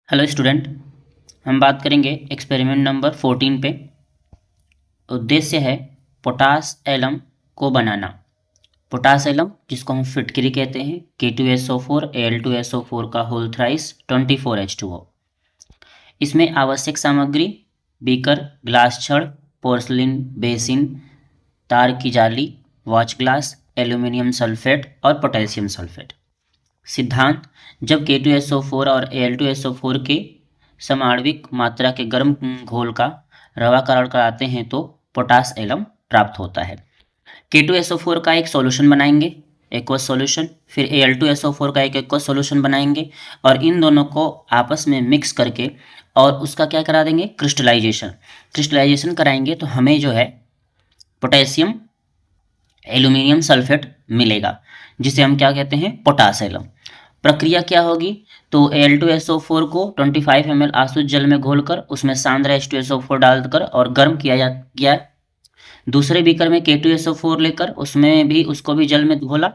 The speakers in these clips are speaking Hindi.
हेलो स्टूडेंट, हम बात करेंगे एक्सपेरिमेंट नंबर 14 पे। उद्देश्य है पोटास एलम को बनाना। पोटास एलम जिसको हम फिटकरी कहते हैं, K2SO4 Al2SO4 का होल थ्राइस 24H2O। इसमें आवश्यक सामग्री बीकर, ग्लास छड़, पोर्सलिन बेसिन, तार की जाली, वॉच ग्लास, एल्यूमिनियम सल्फेट और पोटेशियम सल्फेट। सिद्धांत: जब K2SO4 और Al2SO4 के समाण्विक मात्रा के गर्म घोल का रवाकरण कराते हैं तो पोटास एलम प्राप्त होता है। K2SO4 का एक सॉल्यूशन बनाएंगे, एक्वस सॉल्यूशन, फिर Al2SO4 का एक एक्वस सॉल्यूशन बनाएंगे और इन दोनों को आपस में मिक्स करके और उसका क्या करा देंगे, क्रिस्टलाइजेशन कराएंगे तो हमें जो है पोटेशियम एल्यूमिनियम सल्फेट मिलेगा, जिसे हम क्या कहते हैं, पोटास एलम। प्रक्रिया क्या होगी, तो Al2SO4 को 25 ml आसुत जल में घोलकर उसमें सांद्र H2SO4 डालकर और गर्म किया। दूसरे बीकर में K2SO4 लेकर उसको भी जल में घोला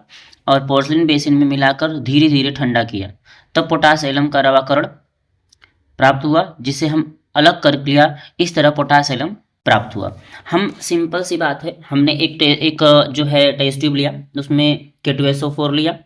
और पोर्सलिन बेसिन में मिलाकर धीरे धीरे ठंडा किया। तब पोटास एलम का रवाकरण प्राप्त हुआ, जिसे हम अलग कर लिया। इस तरह पोटास एलम प्राप्त हुआ। हम सिंपल सी बात है, हमने एक जो है टेस्ट ट्यूब लिया, उसमें K2SO4 लिया,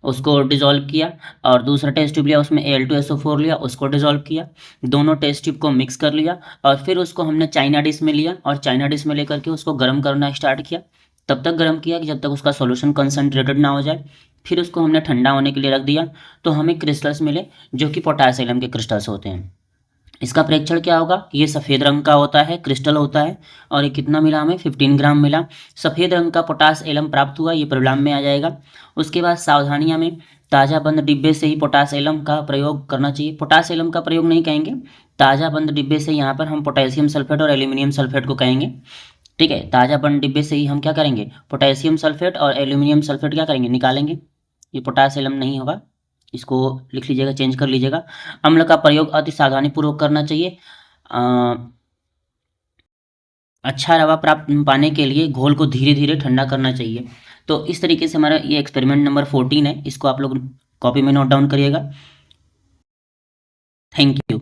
उसको डिज़ोल्व किया और दूसरा टेस्ट ट्यूब लिया, उसमें Al2SO4 लिया, उसको डिज़ोल्व किया। दोनों टेस्ट ट्यूब को मिक्स कर लिया और फिर उसको हमने चाइना डिश में लिया और चाइना डिश में लेकर के उसको गर्म करना स्टार्ट किया। तब तक गर्म किया कि जब तक उसका सॉल्यूशन कंसनट्रेटेड ना हो जाए। फिर उसको हमने ठंडा होने के लिए रख दिया तो हमें क्रिस्टल्स मिले, जो कि पोटास एलम के क्रिस्टल्स होते हैं। इसका प्रेक्षण क्या होगा, ये सफ़ेद रंग का होता है, क्रिस्टल होता है और ये कितना मिला हमें, 15 ग्राम मिला। सफ़ेद रंग का पोटास एलम प्राप्त हुआ, ये परिणाम में आ जाएगा। उसके बाद सावधानियां में ताज़ा बंद डिब्बे से ही पोटास एलम का प्रयोग करना चाहिए। पोटास एलम का प्रयोग नहीं कहेंगे, ताज़ा बंद डिब्बे से यहाँ पर हम पोटेशियम सल्फेट और एल्यूमिनियम सल्फेट को कहेंगे। ठीक है, ताज़ा बंद डिब्बे से ही हम क्या करेंगे, पोटेशियम सल्फेट और एल्यूमिनियम सल्फेट क्या करेंगे, निकालेंगे। ये पोटास एलम नहीं होगा, इसको लिख लीजिएगा, चेंज कर लीजिएगा। अम्ल का प्रयोग अति सावधानीपूर्वक करना चाहिए। अच्छा रवा प्राप्त पाने के लिए घोल को धीरे धीरे ठंडा करना चाहिए। तो इस तरीके से हमारा ये एक्सपेरिमेंट नंबर 14 है, इसको आप लोग कॉपी में नोट डाउन करिएगा। Thank you.